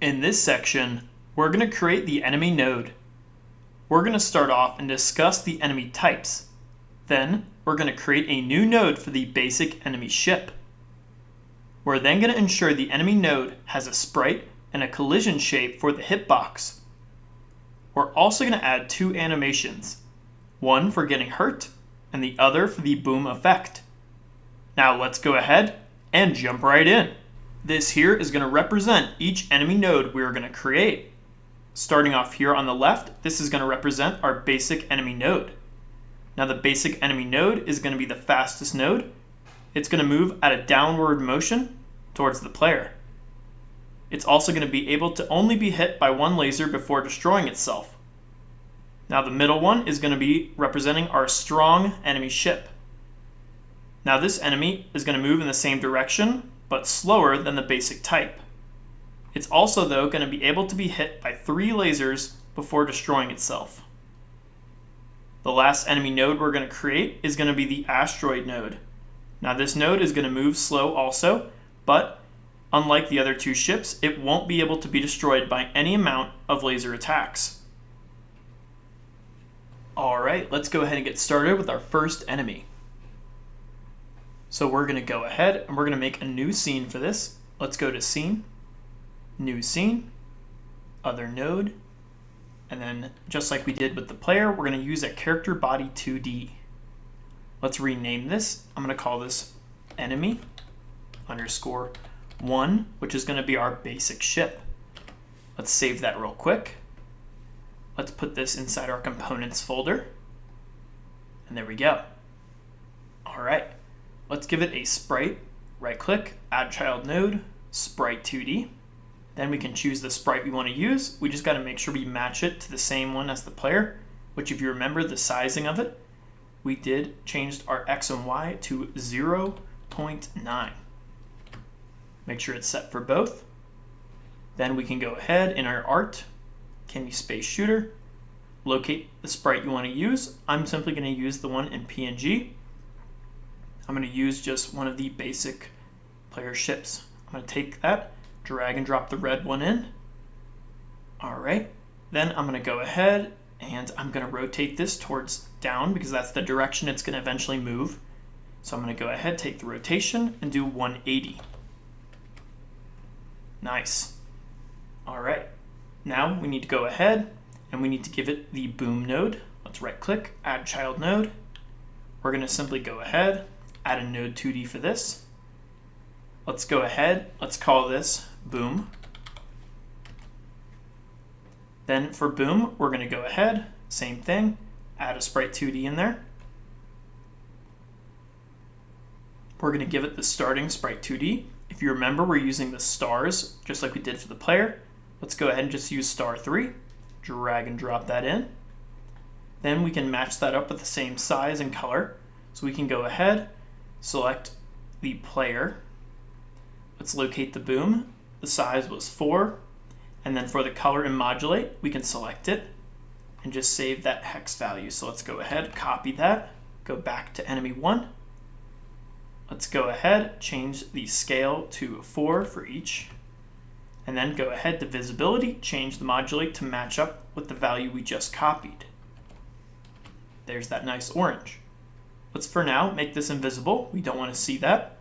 In this section, we're going to create the enemy node. We're going to start off and discuss the enemy types. Then, we're going to create a new node for the basic enemy ship. We're then going to ensure the enemy node has a sprite and a collision shape for the hitbox. We're also going to add two animations, one for getting hurt and the other for the boom effect. Now let's go ahead and jump right in. This here is going to represent each enemy node we're going to create. Starting off here on the left, this is going to represent our basic enemy node. Now the basic enemy node is going to be the fastest node. It's going to move at a downward motion towards the player. It's also going to be able to only be hit by one laser before destroying itself. Now the middle one is going to be representing our strong enemy ship. Now this enemy is going to move in the same direction, but slower than the basic type. It's also, though, going to be able to be hit by 3 lasers before destroying itself. The last enemy node we're going to create is going to be the asteroid node. Now this node is going to move slow also, but unlike the other two ships, it won't be able to be destroyed by any amount of laser attacks. Alright, let's go ahead and get started with our first enemy. So we're going to go ahead and we're going to make a new scene for this. Let's go to Scene, New Scene, Other Node, and then just like we did with the player, we're going to use a character body 2D. Let's rename this. I'm going to call this enemy underscore 1, which is going to be our basic ship. Let's save that real quick. Let's put this inside our components folder. And there we go. All right. Let's give it a sprite. Right click, add child node, sprite 2D. Then we can choose the sprite we want to use. We just got to make sure we match it to the same one as the player, which if you remember the sizing of it, we did change our X and Y to 0.9. Make sure it's set for both. Then we can go ahead in our art, candy space shooter, locate the sprite you want to use. I'm simply going to use the one in PNG. I'm going to use just one of the basic player ships. I'm going to take that, drag and drop the red one in. All right. Then I'm going to go ahead and I'm going to rotate this towards down because that's the direction it's going to eventually move. So I'm going to go ahead, take the rotation and do 180. Nice. All right. Now we need to go ahead and we need to give it the boom node. Let's right click, add child node. We're going to simply go ahead, add a node 2D for this. Let's go ahead, let's call this boom. Then for boom, we're going to go ahead, same thing, add a sprite 2D in there. We're going to give it the starting sprite 2D. If you remember, we're using the stars, just like we did for the player. Let's go ahead and just use star 3, drag and drop that in. Then we can match that up with the same size and color. So we can go ahead, select the player. Let's locate the boom. The size was 4. And then for the color and modulate, we can select it and just save that hex value. So let's go ahead, copy that, go back to enemy 1. Let's go ahead, change the scale to 4 for each. And then go ahead to visibility, change the modulate to match up with the value we just copied. There's that nice orange. Let's for now make this invisible. We don't want to see that.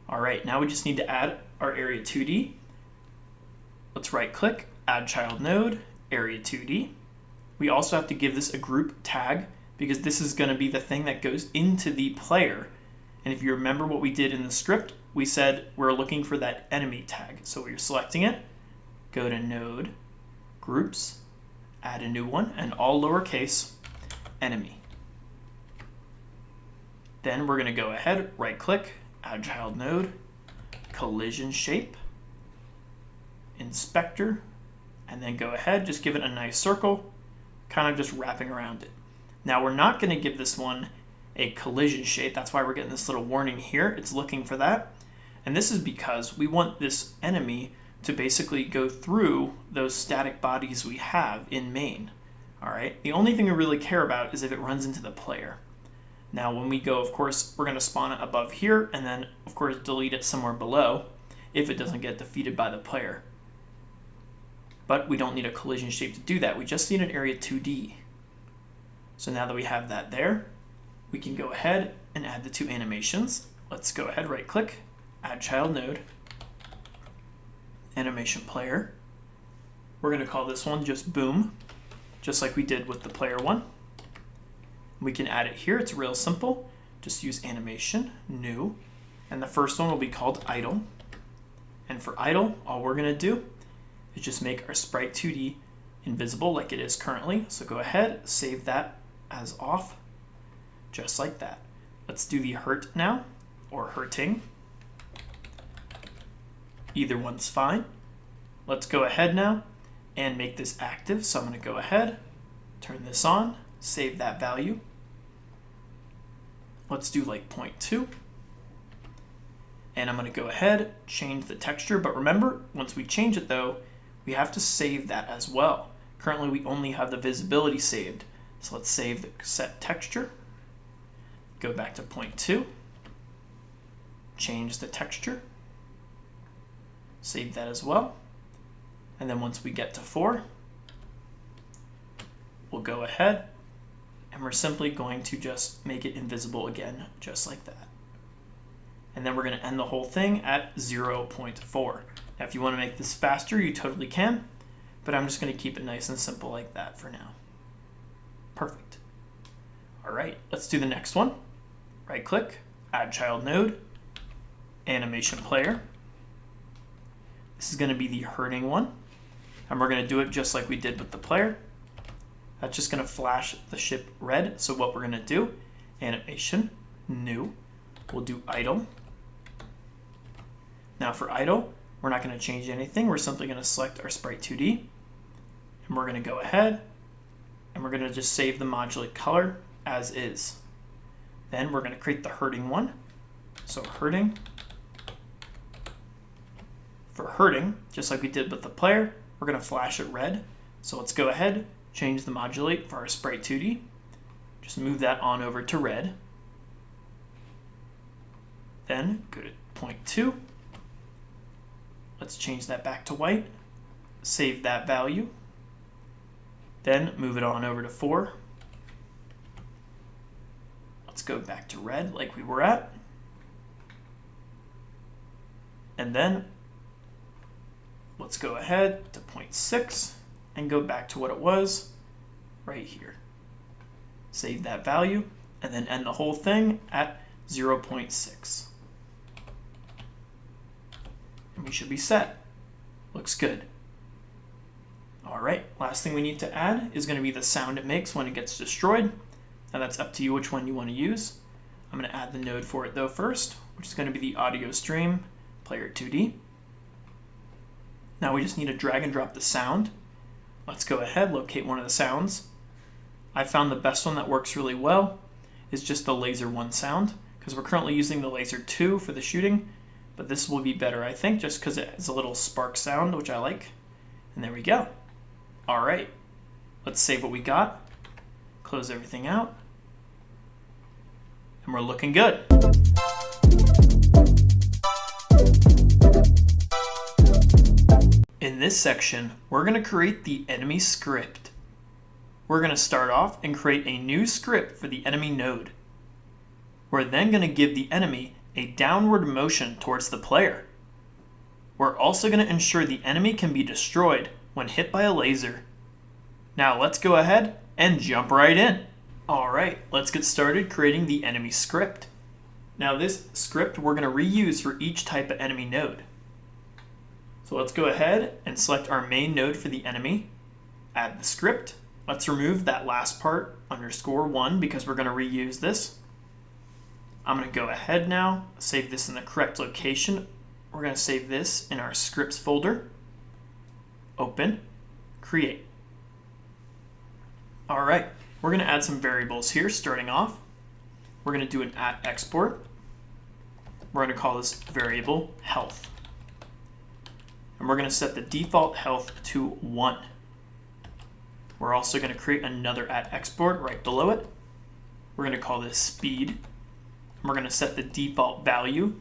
All right, now we just need to add our area 2D. Let's right click, add child node, area 2D. We also have to give this a group tag because this is going to be the thing that goes into the player. And if you remember what we did in the script, we said we're looking for that enemy tag. So we're selecting it, go to node, groups, add a new one, and all lowercase, enemy. Then we're going to go ahead, right click, add child node, collision shape, inspector, and then go ahead, just give it a nice circle, kind of just wrapping around it. Now we're not going to give this one a collision shape. That's why we're getting this little warning here. It's looking for that. And this is because we want this enemy to basically go through those static bodies we have in main. All right. The only thing we really care about is if it runs into the player. Now, when we go, of course, we're going to spawn it above here and then, of course, delete it somewhere below if it doesn't get defeated by the player. but we don't need a collision shape to do that. We just need an area 2D. So now that we have that there, we can go ahead and add the two animations. Let's go ahead, right click, add child node, animation player. We're going to call this one just boom, just like we did with the player one. We can add it here. It's real simple. Just use animation, new, and the first one will be called idle. And for idle, all we're going to do is just make our sprite 2D invisible like it is currently. So go ahead, save that as off, just like that. Let's do the hurt now, or hurting. Either one's fine. Let's go ahead now and make this active. So I'm going to go ahead, turn this on, save that value. Let's do like 0.2. And I'm going to go ahead, change the texture. But remember, once we change it though, we have to save that as well. Currently, we only have the visibility saved. So let's save the set texture. Go back to 0.2. Change the texture. Save that as well. And then once we get to 4, we'll go ahead and we're simply going to just make it invisible again, just like that. And then we're going to end the whole thing at 0.4. Now, if you want to make this faster, you totally can, but I'm just going to keep it nice and simple like that for now. Perfect. All right, let's do the next one. Right click, add child node, animation player. This is going to be the hurting one, and we're going to do it just like we did with the player. That's just going to flash the ship red. So what we're going to do, animation, new, we'll do idle. Now for idle, we're not going to change anything. We're simply going to select our sprite 2D, and we're going to go ahead and we're going to just save the modulate color as is. Then we're going to create the hurting one. So hurting. For hurting, just like we did with the player, we're going to flash it red. So let's go ahead, change the modulate for our sprite 2D. Just move that on over to red. Then go to 0.2. Let's change that back to white. Save that value. Then move it on over to 4. Let's go back to red like we were at. And then let's go ahead to 0.6 and go back to what it was right here. Save that value and then end the whole thing at 0.6. And we should be set. Looks good. All right, last thing we need to add is going to be the sound it makes when it gets destroyed. Now that's up to you which one you want to use. I'm going to add the node for it though first, which is going to be the audio stream player 2D. Now we just need to drag and drop the sound. Let's go ahead, locate one of the sounds. I found the best one that works really well is just the laser 1 sound, because we're currently using the laser 2 for the shooting, but this will be better, I think, just because it has a little spark sound, which I like. And there we go. All right, let's save what we got, close everything out, and we're looking good. In this section, we're going to create the enemy script. We're going to start off and create a new script for the enemy node. We're then going to give the enemy a downward motion towards the player. We're also going to ensure the enemy can be destroyed when hit by a laser. Now let's go ahead and jump right in. All right, let's get started creating the enemy script. Now this script we're going to reuse for each type of enemy node. So let's go ahead and select our main node for the enemy, add the script. Let's remove that last part, _1, because we're going to reuse this. I'm going to go ahead now, save this in the correct location. We're going to save this in our scripts folder. Open, create. All right, we're going to add some variables here starting off. We're going to do an @export. We're going to call this variable health. And we're going to set the default health to 1. We're also going to create another @export right below it. We're going to call this speed. And we're going to set the default value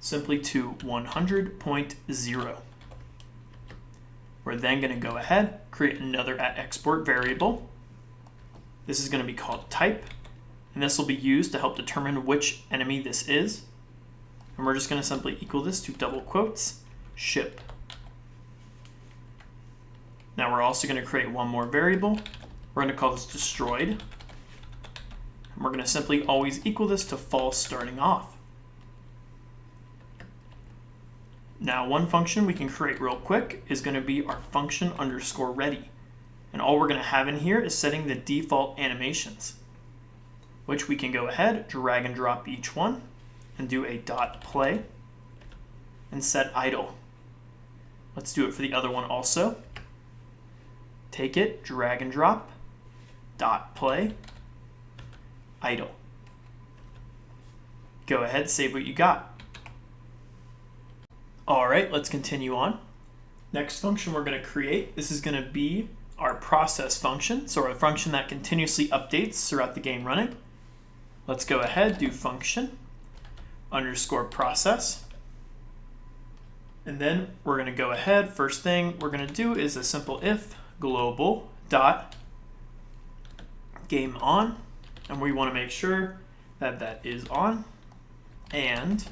simply to 100.0. We're then going to go ahead, create another @export variable. This is going to be called type, and this will be used to help determine which enemy this is. And we're just going to simply equal this to double quotes, ship. Now we're also going to create one more variable. We're going to call this destroyed. And we're going to simply always equal this to false starting off. Now one function we can create real quick is going to be our function underscore ready. And all we're going to have in here is setting the default animations, which we can go ahead, drag and drop each one, and do a dot play, and set idle. Let's do it for the other one also. Take it, drag and drop, dot play, idle. Go ahead, save what you got. All right, let's continue on. Next function we're going to create, this is going to be our process function, so our function that continuously updates throughout the game running. Let's go ahead, do function underscore process. And then we're going to go ahead, first thing we're going to do is a simple if global dot game on, and we want to make sure that that is on. And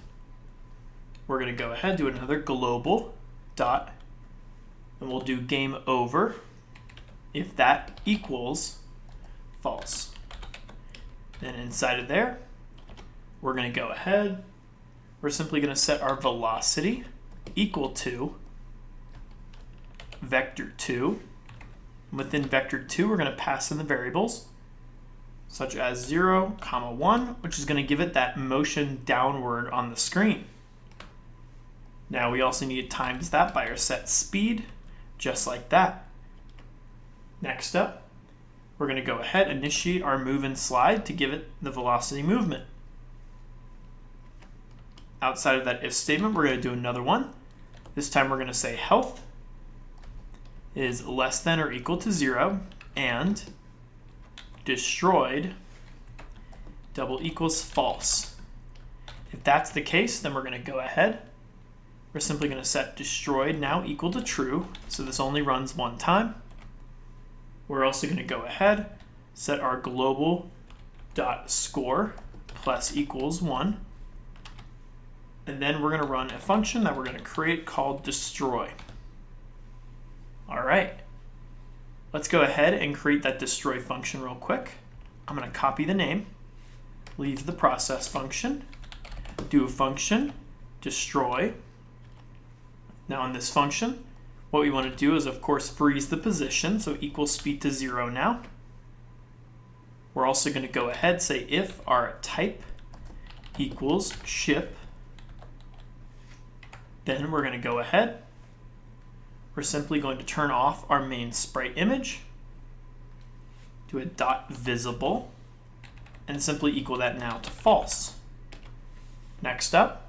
we're going to go ahead, do another global dot, and we'll do game over if that equals false. Then inside of there, we're going to go ahead, we're simply going to set our velocity equal to vector 2. Within vector 2, we're going to pass in the variables such as 0, 1, which is going to give it that motion downward on the screen. Now we also need to times that by our set speed, just like that. Next up, we're going to go ahead and initiate our move and slide to give it the velocity movement. Outside of that if statement, we're going to do another one. This time we're going to say health is less than or equal to 0, and destroyed double equals false. If that's the case, then we're going to go ahead. We're simply going to set destroyed now equal to true, so this only runs one time. We're also going to go ahead, set our global dot score plus equals 1. And then we're going to run a function that we're going to create called destroy. All right, let's go ahead and create that destroy function real quick. I'm going to copy the name, leave the process function, do a function, destroy. Now in this function, what we want to do is, of course, freeze the position, so equal speed to 0 now. We're also going to go ahead, say if our type equals ship. Then we're going to go ahead. We're simply going to turn off our main sprite image, do a dot visible, and simply equal that now to false. Next up,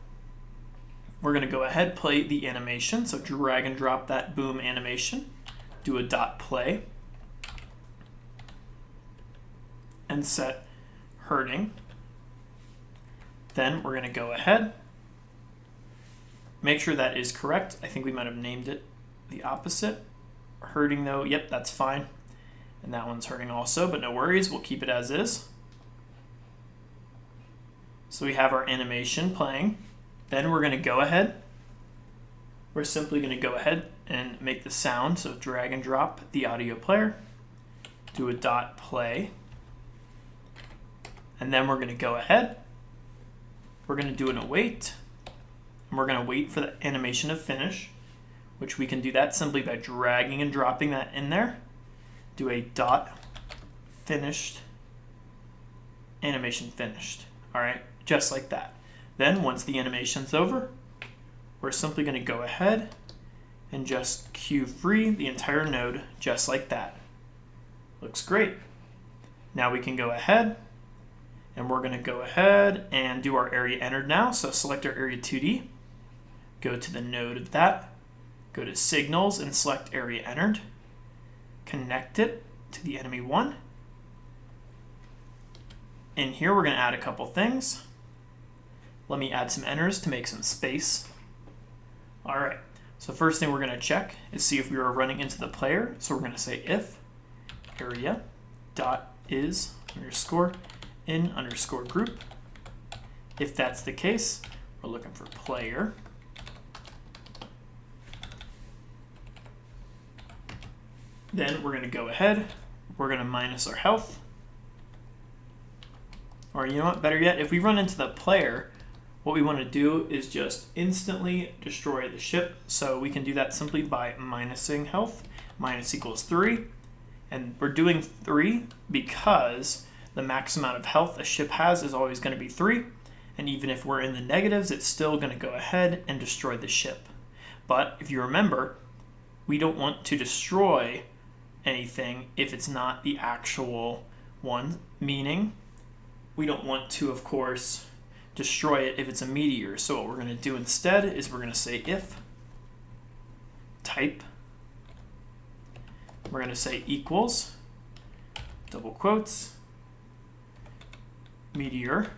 we're going to go ahead, play the animation, so drag and drop that boom animation, do a dot play, and set hurting. Then we're going to go ahead, make sure that is correct. I think we might have named it the opposite. Hurting though, yep, that's fine. And that one's hurting also, but no worries, we'll keep it as is. So we have our animation playing. Then we're going to go ahead. We're simply going to go ahead and make the sound, so drag and drop the audio player, do a dot play, and then we're going to go ahead. We're going to do an await, and we're going to wait for the animation to finish, which we can do that simply by dragging and dropping that in there. Do a dot finished, animation finished. All right, just like that. Then once the animation's over, we're simply going to go ahead and just cue free the entire node just like that. Looks great. Now we can go ahead and we're going to go ahead and do our area entered now. So select our area 2D, go to the node of that, go to signals and select area entered, connect it to the enemy 1. In here we're going to add a couple things. Let me add some enters to make some space. All right, So first thing we're going to check is see if we are running into the player. So we're going to say if area dot is underscore in underscore group. If that's the case, we're looking for player. Then we're going to go ahead, we're going to minus our health. Or you know what, better yet, if we run into the player, what we want to do is just instantly destroy the ship. So we can do that simply by minusing health. Minus equals 3. And we're doing 3 because the max amount of health a ship has is always going to be 3. And even if we're in the negatives, it's still going to go ahead and destroy the ship. But if you remember, we don't want to destroy anything if it's not the actual one, meaning we don't want to, of course, destroy it if it's a meteor. So what we're going to do instead is we're going to say if type, we're going to say equals, double quotes, meteor.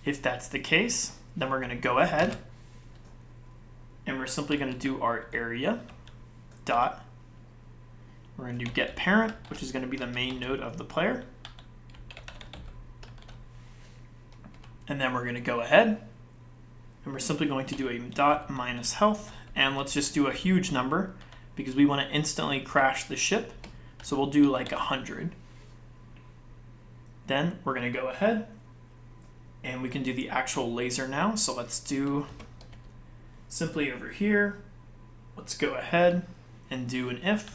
If that's the case, then we're going to go ahead and we're simply going to do our area dot, we're going to do get parent, which is going to be the main node of the player. And then we're going to go ahead and we're simply going to do a dot minus health. And let's just do a huge number because we want to instantly crash the ship. So we'll do like 100. Then we're going to go ahead and we can do the actual laser now. So let's do simply over here. Let's go ahead and do an if.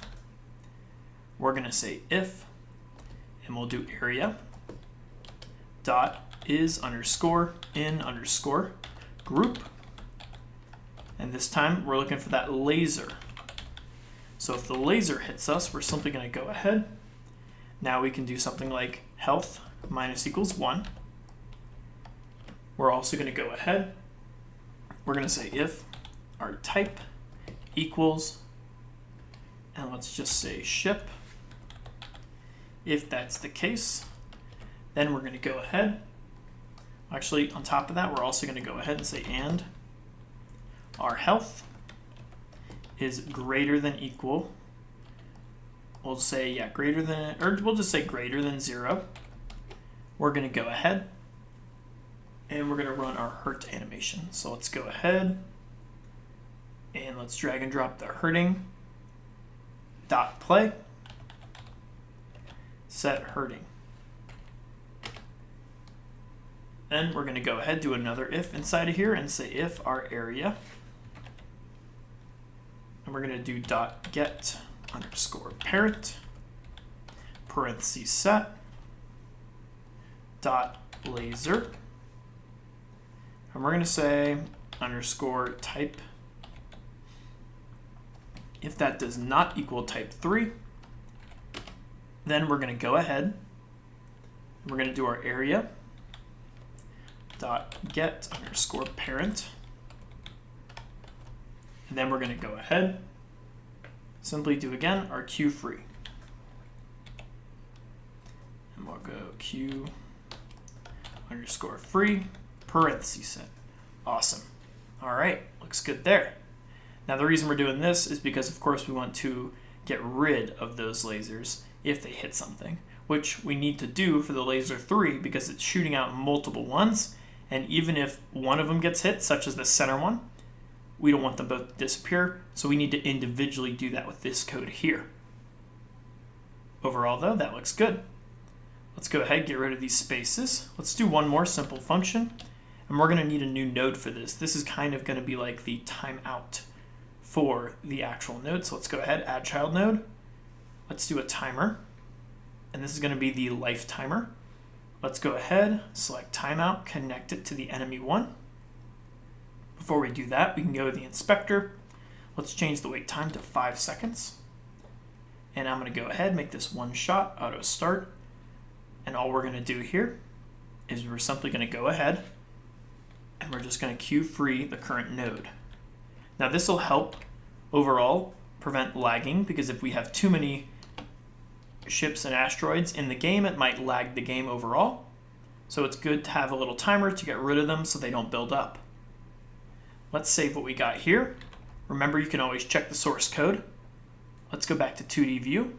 We're going to say if, and we'll do area dot is underscore in underscore group. And this time we're looking for that laser. So if the laser hits us, we're simply going to go ahead. Now we can do something like health minus equals 1. We're also going to go ahead. We're going to say if our type equals, and let's just say ship. If that's the case, then we're going to go ahead. Actually, on top of that, we're also going to go ahead and say and our health is greater than equal. We'll say, yeah, greater than, or we'll just say greater than 0. We're going to go ahead and we're going to run our hurt animation. So let's go ahead and let's drag and drop the hurting dot play, set hurting. Then we're going to go ahead, do another if inside of here and say if our area, and we're going to do dot get underscore parent parentheses set dot laser, and we're going to say underscore type. If that does not equal type 3, then we're going to go ahead and we're going to do our area dot get underscore parent, and then we're going to go ahead, simply do again our Q free, and we'll go Q underscore free parentheses set. Awesome. All right, looks good there. Now the reason we're doing this is because of course we want to get rid of those lasers if they hit something, which we need to do for the laser 3 because it's shooting out multiple ones. And even if one of them gets hit, such as the center one, we don't want them both to disappear, so we need to individually do that with this code here. Overall though, that looks good. Let's go ahead and get rid of these spaces. Let's do one more simple function, and we're going to need a new node for this. This is kind of going to be like the timeout for the actual node. So let's go ahead, add child node. Let's do a timer, and this is going to be the life timer. Let's go ahead, select timeout, connect it to the enemy 1. Before we do that, we can go to the inspector. Let's change the wait time to 5 seconds. And I'm going to go ahead, make this one shot, auto start. And all we're going to do here is we're simply going to go ahead and we're just going to queue free the current node. Now this will help overall prevent lagging, because if we have too many ships and asteroids in the game, it might lag the game overall. So it's good to have a little timer to get rid of them so they don't build up. Let's save what we got here. Remember, you can always check the source code. Let's go back to 2D view.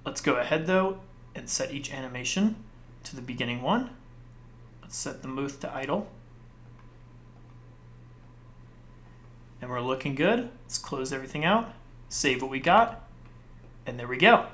Let's go ahead though and set each animation to the beginning one. Let's set the move to idle. And we're looking good. Let's close everything out, save what we got, and there we go.